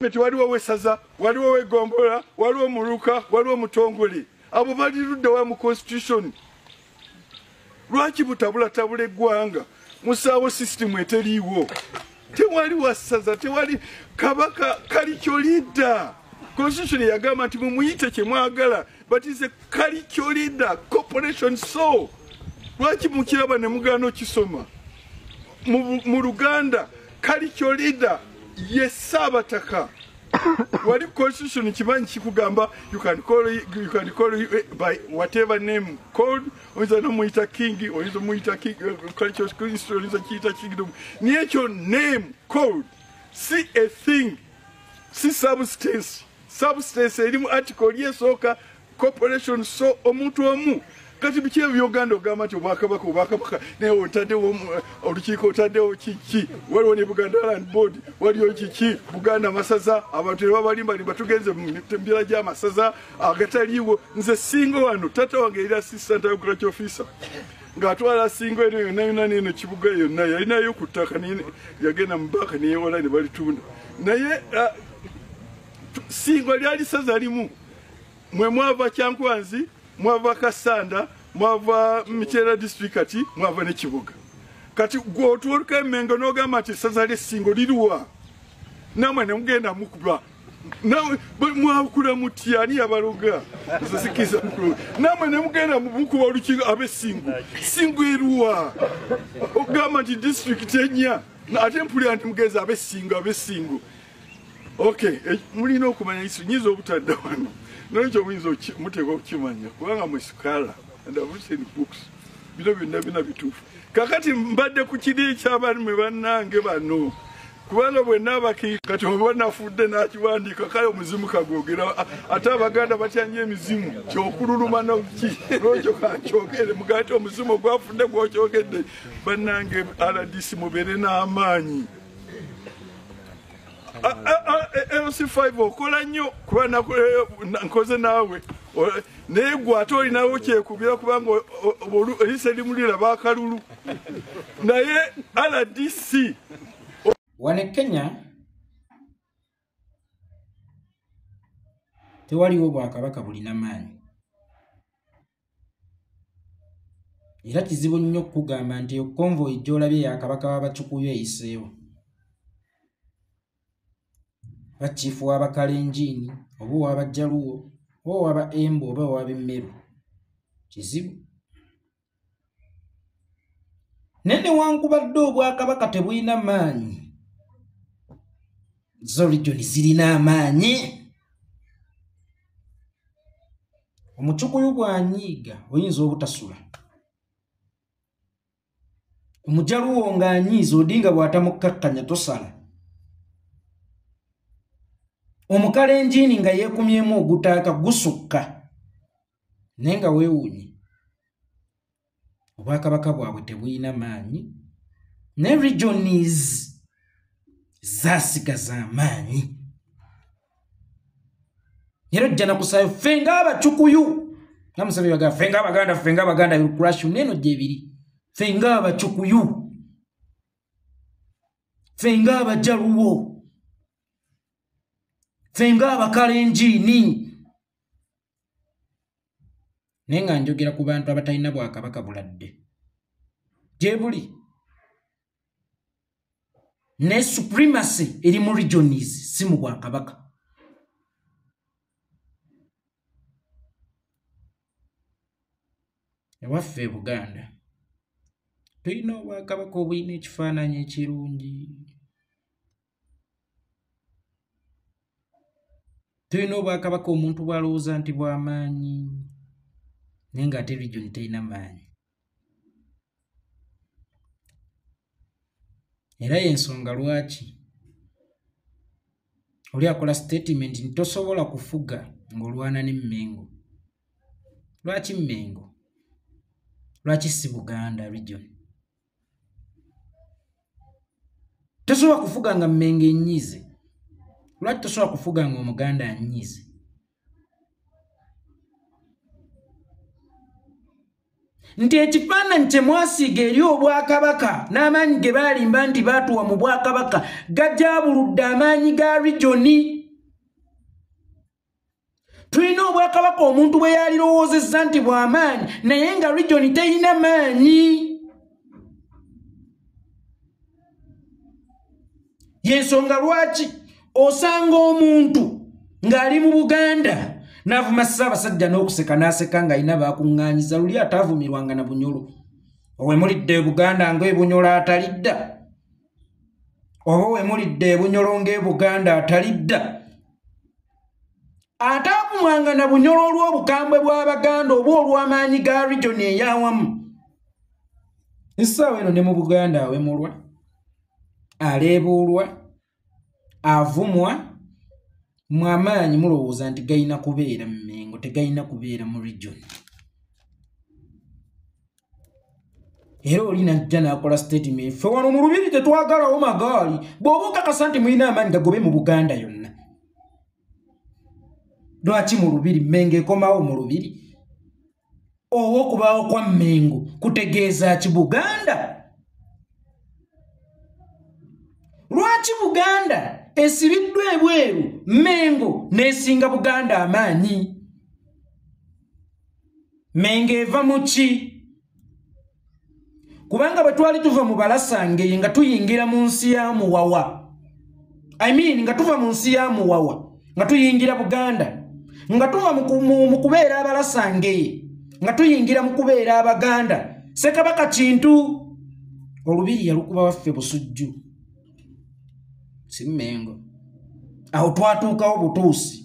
waliwo wesaza, waliwo wegombola, waliwo muluka, waliwo mutongole. Abo bali luddawa mu constitution. Lwaki butabula eggwanga? Musaawo system eteriiwo. Tewali wasaza, tewali kabaka kalicho leader. Constitution yagamba nti mumuyite kye mwagala, but is a kalicho leader, corporation so. Lwaki mukiraba ne mugaana okisoma? Mu Luganda kalicho leader ye Saabataka. Wali constitution kimanyi kikugamba you can call it by whatever name called, oyinza nomuyita king, oyinza muyita king, kalicho Kristo, oyinza kiyita kingdom. Niekyo name called. See a thing. See substance. Substance erimu article yesoka corporation so omuntu omu. Kati bikiye byoganda ogamba nti obwakabaka naye otaddewo olukiiko otaddewo kiki, waliwo ne Buganda Land Board, waliwo kiki, Buganda masaza, abantu babalimbalimba tugenze mu mitembera gy'amasaza agataliiwo. Nze singo wano tata wange era assistant agriculture officer ng'atwala singo eno yonna n'eno kibuga yonna yalinayo ku ttaka yagenda mu banka neyewola ne balitunda. Naye singo lyali saza limu, mwe mwava Kyankwanzi, mwava Kasanda, mwava Michera district, mwava ne Kibuga. Kati gw'otuuka Mmengo n'ogamba nti saza lye Ssingo liruwa, namwe ne mugenda mukuba. Nawe mwakula mutya ani yabaloga zisikiza mukulu, namwe ne mugenda mukuba olukiiko abe Ssingo eruwa, ogamba nti district enya ate mpulira nti mugenzi abe Ssingo. Okay, mulina okumanya isu nyiza obutadde wano. N'ekyo muyinza muteeka okukimanya kubanga mwesukala and I've written books. Bino byonna bituufu. Kakati mbadde ku kiri ky'abalimi bannange bano. Kubanga bwe naabaki kati oba nafudde n'akiwandiika kale omuzimu kagwogera ate Abaganda batya nnyo emizimu kyokululuma noki lwekyo kankyogere mugati omuzimu ogwafudde gwokyogedde. Bannange RDC mubeere n'amaanyi. LC5 okola nnyo kuba nkoze naawe naye gwe ate olinawo kyekubira kubanga erisa limulira bakalulu naye RDC wane Kenya tewaliwo Bwakabaka bulina maanyi, era kizibu nnyo okugamba nti konvoyi gy'olabye ya Kabaka w'Abakyukuyu eyiseewo. Bachifu w'Abakalenjini, oba w'Abajjaluo, oba w'Aba Embu, oba w'Abemmeru. Kizibu. Nene wankubadde Obwakabaka tebulina maanyi, zo region zirina amaanyi. Omukyukuyu bw'anyiiga oyinza obutasula. Omujjaluo ng'anyiiza Odinga bw'atamukkakanya tosala. Omukalenjini nga yeekumyemu ogutaaka gusukka naye nga weewuunye. Obwakabaka bwabwe tebulina maanyi, ne regions zaasigaza amaanyi. Era ojja nakusaayo ffe ng'Abakyukuyu, namusabye bagamba ffe ng'Abaganda will crush you. Neno gyebiri, ffe ng'Abakyukuyu, ffe ng'Abajjaluo, ffe ng'Abakalenjini. Naye nga njogera ku bantu abatalina Bwakabaka buladde. Gye buli. Ne supremacy eri mu regions si mu Bwakabaka. Ewaffe e Buganda tulina Obwakabaka obulina ekifaananyi ekirungi. Tulina Obwakabaka omuntu bw'alowooza nti bw'amaanyi naye ng'ate region terina maanyi. Era y'ensonga lwaki oli akola statement nti tosobola kufuga ng'olwana ne Mmengo. Lwaki Mmengo? Lwaki si Buganda region? Tosobola kufuga nga Mmengo ennyize. Lwaki tosobola kufuga nga Omuganda annyize? nti ekifaananyi kye mwasiiga eri obwakabaka n'amaanyi ge baalimba nti baatuwa mu bwakabaka gajabuludde amaanyi ga regioni. Tulina obwakabaka omuntu bwe yalirowoozezza nti bw'amaanyi naye nga regioni terina maanyi. Yensonga lwaki osanga omuntu ng'ali mu Buganda n'avuma Ssaabasajja n'okuseka n'aseka ng'alina baakuŋŋaanyiza luli ataavumirwanga na Bunyolo. Owe mulidde Buganda ng'e Bunyolo atalidda, oba we mulidde Bunyolo ng'e Buganda atalidda. Ataavumwanga na Bunyolo olw'obukambwe bw'Abaganda oba olw'amaanyi ga regioni ey'awamu. Essaawa eno ne mu Buganda awemulwa, aleebuulwa, avumwa, mu amaanyi mulowooza nti gayina kubeera mu Mengo, tegayina kubeera mu region. Era oli najja n'akola statement, ffe wano mu Lubiri tetwagalawo magaali, bw'oba okakasa nti mulina amaanyi gagobe mu Buganda yonna. Lwaki mu Lubiri? Mengo ekomawo mu Lubiri? Oba okubaawo kwa Mengo kutegeeza ki Buganda? Lwaki Buganda esibiddwa ebweru Mengo n'esinga Buganda amaanyi? Mengo eva mu ki? Kubanga bwe twali tuva mu Balasange nga tuyingira mu nsi ya Muwawa, nga tuva mu nsi ya Muwawa nga tuyingira Buganda, nga tuva mu kubeera Abalasange nga tuyingira mu kubeera Abaganda, Ssekabaka Kintu Olubiri yalukuba waffe Busujju, si Mengo. Aho twatuukawo butuusi.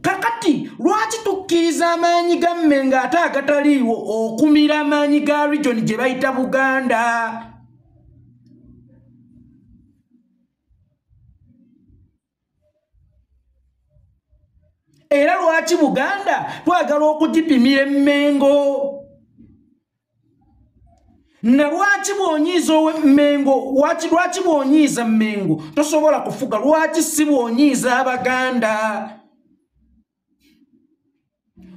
Kakati lwaki tukkiriza amaanyi ga Mengo ate agataliiwo okumira amaanyi ga region gye bayita Buganda? Era lwaki Buganda twagala okugipimira Mengo? Na lwaki bwonyiiza Mengo, lwaki bwonyiiza Mengo tosobola kufuga? Lwaki si bwonyiiza Abaganda?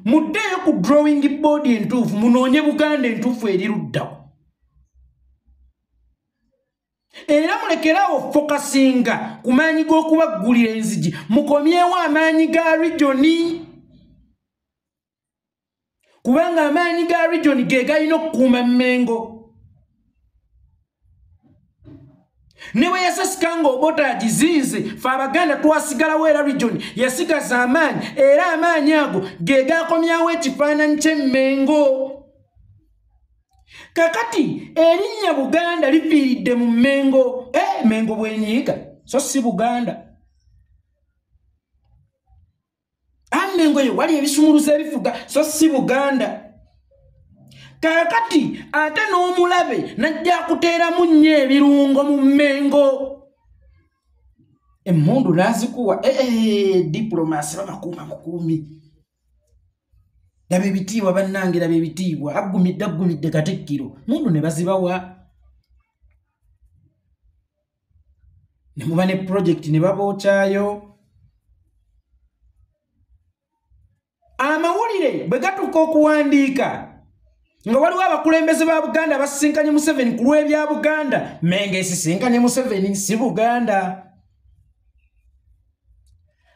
Muddeeyo ku drawing board entuufu, munoonye Buganda entuufu eri luddawo. Era mulekerawo fokasinga ku maanyi g'okubaggulira enzigi, mukomyewo amaanyi ga regioni. Kubanga amaanyi ga regioni ge galina okukuuma Mengo. Ne bwe yasasikanga obota agizinze, ffe Abaganda twasigalawo era region yasigaza amaanyi, era amaanyi ago ge gaakomyawo ekifaananyi ky'Emmengo. Kakati erinnya Buganda lifiiridde mu Mengo. Mengo bwenyiiga so si Buganda. Mengo yo wali ebisumuluzo ebifuga so si Buganda. Kakati ate n'omulabe najja kuteeramu nnyo ebirungo mu Mengo. Emmundu nazikuwa diplomasi babakuuma mukuumi. Laba ebitiibwa bannange, laba ebitiibwa, aggumidde Katikkiro, mundu ne bazibawa. Ne muba ne project ne babookyayo. Amawulire bwe gatuuka okuwandiika nga waliwo abakulembeze ba Buganda basisinkanye Museveni ku lw'ebya Buganda, Mengo esisinkanye Museveni si Buganda.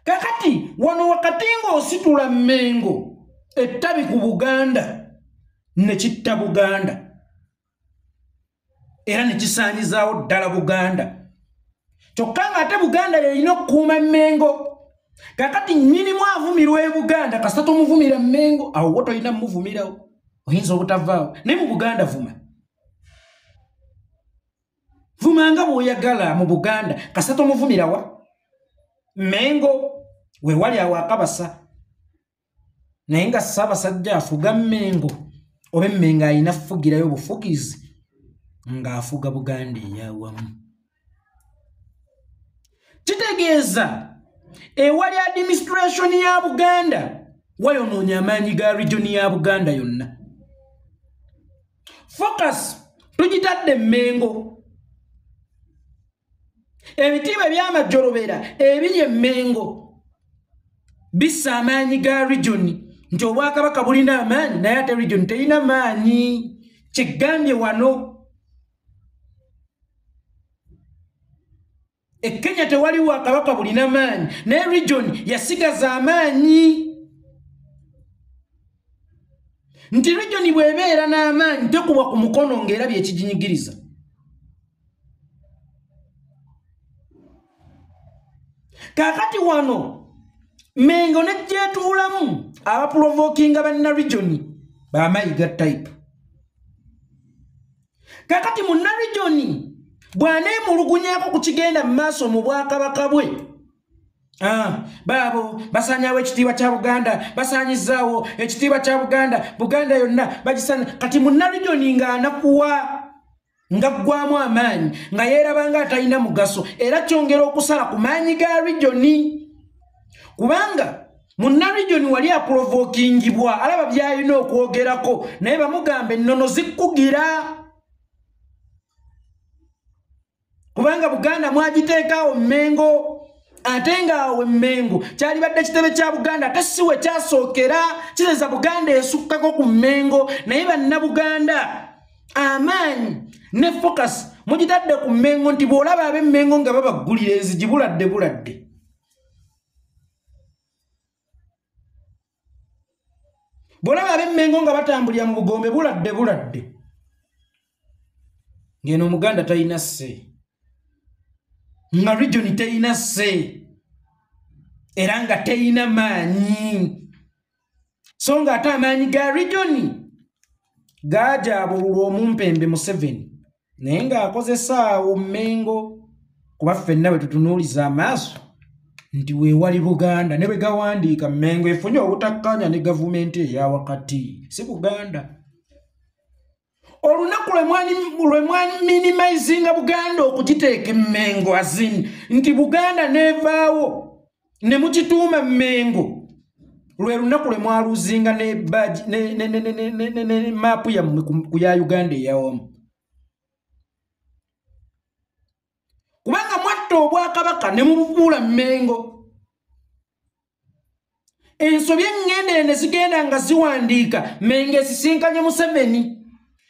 Kakati wano wakati ng'ositula Mengo ettabi ku Buganda ne kitta Buganda era ne kisaanyizaawo ddala Buganda, kyokka ng'ate Buganda yalina okukuuma Mengo. Kakati nnyinimu avumirwa e Buganda kasita tomuvumira Mengo, awo wo tolina muvumirawo, oyinza obutavaawo. Naye mu Buganda vumanga bw'oyagala mu Buganda kasita tomuvumirawa Mengo. We wali awo akabasa, naye nga Ssaabasajja afuga Mengo, oba Mengo alina fugirayo bufugizi ng'afuga Buganda ey'awamu. Kitegeeza ewali administration ya Buganda wayonoonya amaanyi ga region ya Buganda yonna. Focus tugitadde Mengo. Ebitiibwa eby'amajjolobera ebiri e Mengo bissa amaanyi ga region nti obwakabaka bulina amaanyi naye ate region terina maanyi. Kyegambye wano Kenya tewali wakabaka bulina maanyi naye region yasigaza amaanyi. Nti region bwebeera n'amaanyi tekubwa ku mukono ng'erabye ekiginyigiriza. Kakati wano Mengo nejjetuulamu abaprovokinga banna region bamayiga type. Kakati munna region bwaneemulugunyako ku kigenda mu maaso mu bwakabaka bwe. Baabo basanyawo ekitiibwa kya Buganda, basaanyizaawo ekitiibwa kya Buganda, Buganda yonna bagisanya. Kati munna region ng'anakuwa nga ggwamu amaanyi nga yeerabanga atalina mugaso era kyongera okusala ku maanyi ga region. Kubanga munna region wali aprovokingibwa alaba byayina okwogerako naye bamugamba ennono zikkugira. Kubanga Buganda mwagiteekaawo Mmengo ate ng'awo Mmengo kyali badde kitebe kya Buganda ate si we kyasookera. Kireza Buganda esukkako ku Mmengo naye banna Buganda amaanyi ne focus mugitadde ku Mmengo nti bw'olaba ab'Emmengo nga babaggulira enzigi buladde. Bw'olaba ab'Emmengo nga batambulira mu Bugombe buladde. Ng'eno Omuganda talina sse. Nga region terina sse era nga terina maanyi. So nga ate amaanyi ga region gajaabululwa omumpembe Museveni naye ng'akozesa awo Mmengo kuba ffenna bwe tutunuuliza amaaso nti weewali Buganda ne bwe gawandiika Mmengo efunye obutakkaanya ne gavumenti eya wakati si Buganda. Olunaku lwe mwani minimizinga Buganda okugiteeka Mmengo azini nti Buganda nevaawo ne mukituuma Mmengo lwe lunaku lwe mwaluzinga ne maapu yammwe ku ya Uganda eyawamu. Kubanga mwatta obwakabaka ne mubufuula Mmengo. Ensobi eŋŋendere ne zigenda nga ziwandiika Mmengo esisinkanye Museveni.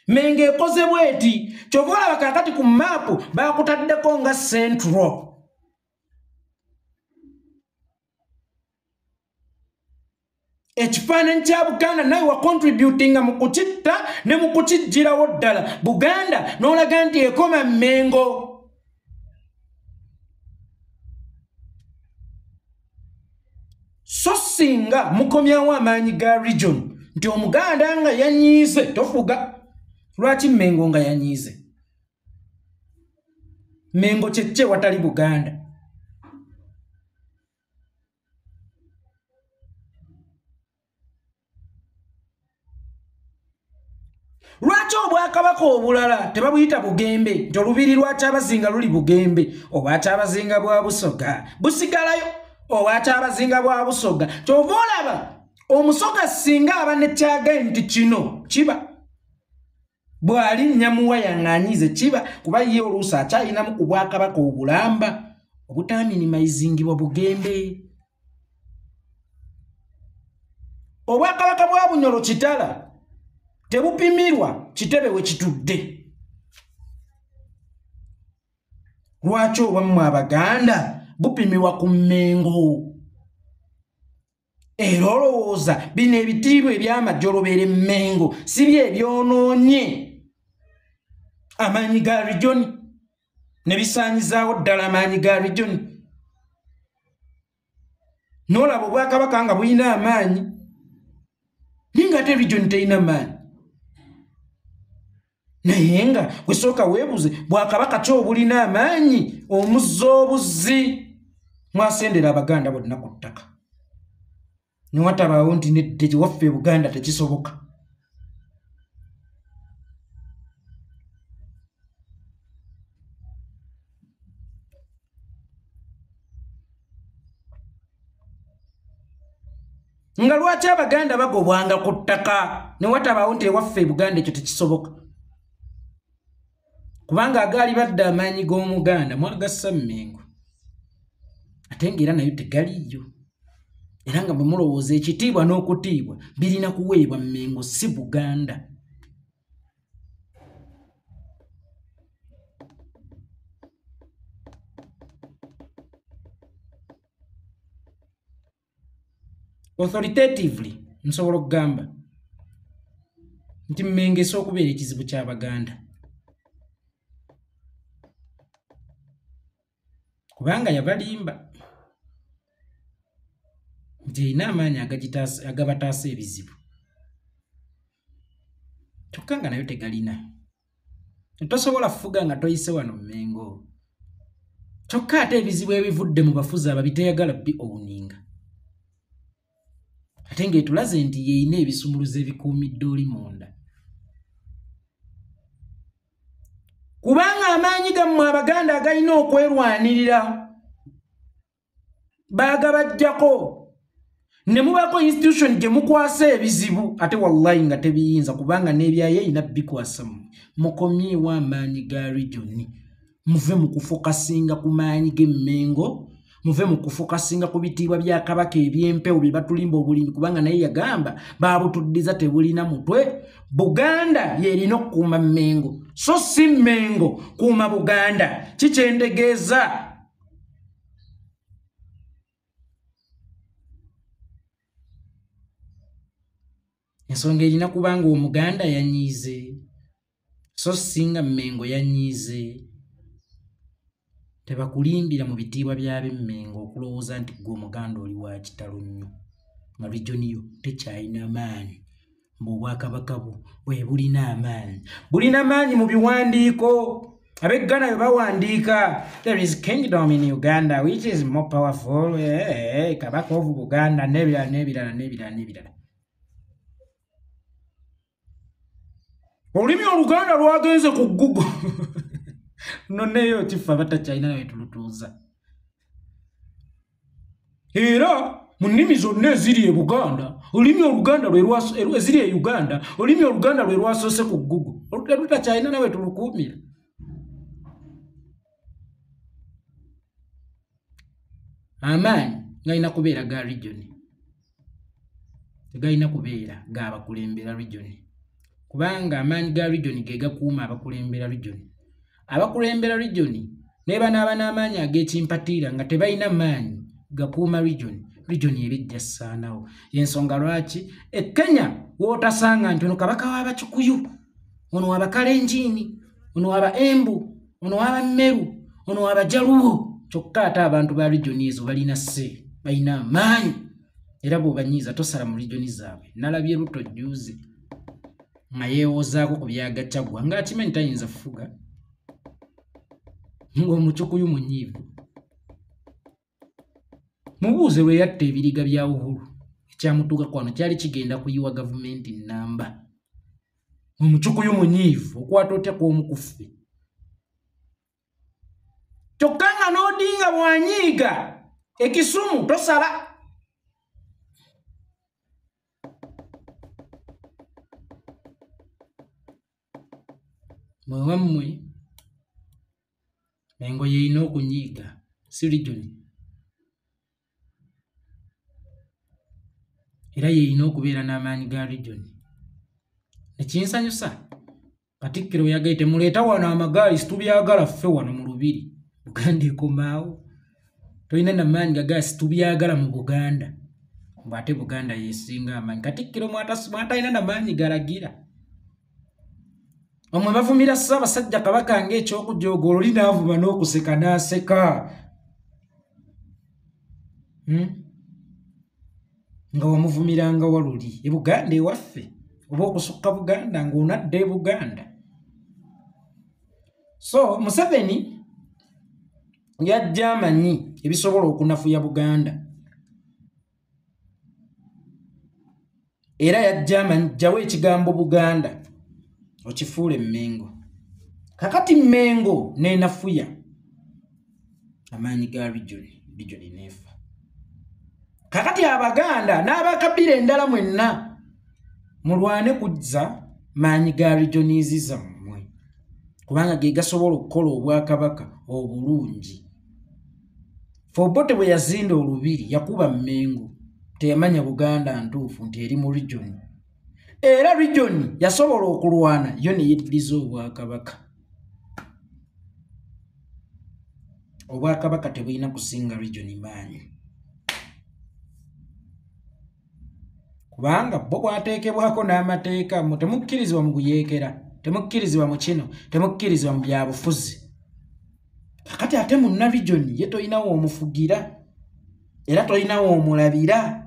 Mmengo ekoze bweti kyova olaba kakati ku maapu bakutaddeko nga Central. Ekifaananyi kya Buganda nawe wa contributinga mu kukitta ne mu kukijjirawo ddala Buganda n'olaga nti ekoma Mmengo. So singa mukomyawo amaanyi ga region nti Omuganda nga yanyiize tofuga. Lwaki Mmengo nga yanyiize? Mmengo kyekye watali Buganda. Lwaki obwakabaka obulala tebabuyita Bugembe nti olubiri lwakyabazinga luli Bugembe oba kyabazinga bwa Busoga busigalayo oba kyabazinga bwa Busoga. Kyova olaba omusoga singa aba ne kyagaye nti kino kiba bwali nnyamuwa yaŋŋanyize kiba kuba ye oluusi akyalinamu ku bwakabaka obulamba obutaminimizingibwa Bugembe. Obwakabaka bwa Bunyoro Kitala tebupimirwa kitebe we kitudde. Lwaki obammwe Abaganda bupimirwa ku Mmengo? Era olowooza bino ebitiibwa eby'amajjolobera Mmengo si bye ebyonoonye amaanyi ga region ne bisaanyizaawo ddala amaanyi ga region. N'olaba obwakabaka nga bulina amaanyi naye ng'ate region terina maanyi. Naye nga gwe sooka weebuze bwakabaka ki obulina amaanyi? Omuzza obuzzi mwasendera Abaganda bonna ku ttaka ne watabaawo nti nedde waffe Buganda tekisoboka. Nga lwaki Abaganda bagobwanga ku ttaka ne watabaawo nti ewaffe Buganda ekyo tekisoboka? Kubanga agaali badde amaanyi g'Omuganda mwagassa Mmengo ate ng'era nayo tegaliyo. era nga bwe mulowooza ekitiibwa n'okutiibwa birina kuweebwa Mmengo si Buganda. Authoritatively nsobola okugamba nti Mmengo esobola okubeera ekizibu ky'Abaganda kubanga yabalimba nti erina amaanyi agabataasa ebizibu kyokka nga nayo tegalina. Tosobola fuga nga toyise wano Mmengo kyokka ate ebizibu ebivudde mu bafuzi aba biteyagala owuninga ate ng'etulaze nti yeeyina ebisumuluzo ebikuumidde oli munda. Kubanga amaanyi gammwe Abaganda agalina okwerwanirira baagabajjako ne mubako institution gye mukwasa ebizibu ate wallahi nga tebiyinza kubanga n'ebyaye erina bikwasa mukomyewo amaanyi ga region muve mu kufokasinga ku maanyi g'Emmengo muve mu kufokasinga ku bitiibwa bya Kabaka eby'empewo bye batulimba obulimi kubanga naye yagamba baabutuddiza tebulina mutwe. Buganda yerina okukuuma Mmengo so si Mmengo kuuma Buganda. Kikyendegeeza ensonga erina kubanga Omuganda yanyiize so singa Mmengo yanyiize tebakulimbira mu bitiibwa by'Ab'Emmengo okulowooza nti gwe Omuganda oli wa kitalo nnyo nga region yo tekyalina maanyi Obwakabaka bwe bulina amaanyi. Bulina maanyi mu biwandiiko Ab'Eggana bye bawandiika there is kingdom in Uganda which is more powerful Kabaka of Buganda n'ebirala. Olulimi Oluganda lwagenze ku Google noneyo kifa batakyalina nawe tulutuuza era mu nnimi zonna eziri e Buganda olulimi Oluganda eziri e Uganda olulimi Oluganda lwe lwasoose ku Google lutakyalina nawe tulukuumira. Amaanyi galina kubeera ga region tegalina kubeera g'abakulembera region kubanga amaanyi ga region ge gakuuma abakulembera region. Abakulembera region ne banaaba n'amaanyi ag'ekimpatiira nga tebalina maanyi gakuuma region ebijja ssaanawo. Y'ensonga lwaki Kenya wootasanga nti ono Kabaka w'Abakikuyu ono w'Abakalenjini ono w'Abaembu ono w'Abammeru ono w'Abajaluwo kyokka ate abantu ba region ezo balina balina amaanyi era bw'obanyiiza tosala mu region zaabwe. Nalabye Ruto juzi nga yeewozaako ku byaga Kyaggwa ng'akimanyi tayinza fuga ng'Omukikuyu munyiivu. Mubuuze lwe yatta ebiriga bya Uhuru ekyamutuukako wano kyali kigenda kuyiwa gavumenti nnamba. Omukikuyu munyiivu okwata otya kw'omukuffe kyokka nga n'Odinga bwanyiiga ekisumu tosala. Mwe wammwe Mmengo yerina okunyiiga si region era yerina okubeera n'amaanyi ga region. Ekinsanyusa Katikkiro yagaye temuleeta wano amagaali situbyagala ffe wano mu Lubiri Buganda ekomaawo tolina n'amaanyi gagaali situbyagala mu Buganda bw'ate Buganda yeesinga amaanyi. Katikkiro mwatalina n'amaanyi galagira omwe bavumira Ssaabasajja Kabaka ng'ekyokujooga oli n'avuma n'okuseka n'aseka nga wamuvumiranga waluli e Buganda ewaffe oba okusukka Buganda ng'onadda e Buganda. So Museveni yajja amanyi ebisobola okunafuya Buganda era yajja amanyi jjawo ekigambo Buganda okifuule Mmengo. Kakati Mmengo n'enafuya amaanyi ga region neefa. Kakati Abaganda n'Abakabira endala mwenna mulwane kuzza maanyi ga regionizi zammwe kubanga ge gasobola okukola Obwakabaka obulungi. Fobote bwe yazinda Olubiri yakuba Mmengo teyamanya Buganda ntuufu nti eri mu region. Era region yasobola okulwana yo ne yeddiriza Obwakabaka. Obwakabaka tebulina kusinga region maanyi. Kubanga bo bwateekebwako n'amateeka temukkirizibwa mu kuyeekera, temukkirizibwa mu kino, temukkirizibwa mu byabufuzi. Kakati ate munna region ye tolinawo omufugira era tolinawo omulabira.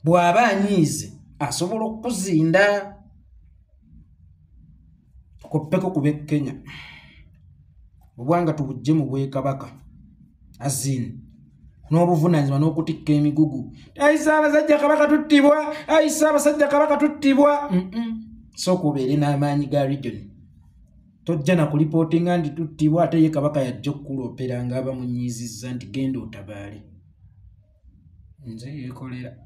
Bw'aba anyiize asobola okukuzinda koppeko kube Kenya. Obwanga tubujje mu Bwekabaka azin n'obuvunaanyizibwa n'okutikka emigugu. Ayisa abasajja Kabaka tuttibwa, ayisa abasajja Kabaka tuttibwa. Sooka obeere n'amaanyi ga region. Tojja na kulipootinga nti tuttibwa ate ye Kabaka yajja okukuloopera ng'aba munyiizizza nti genda otabaale. Nze yeekolera.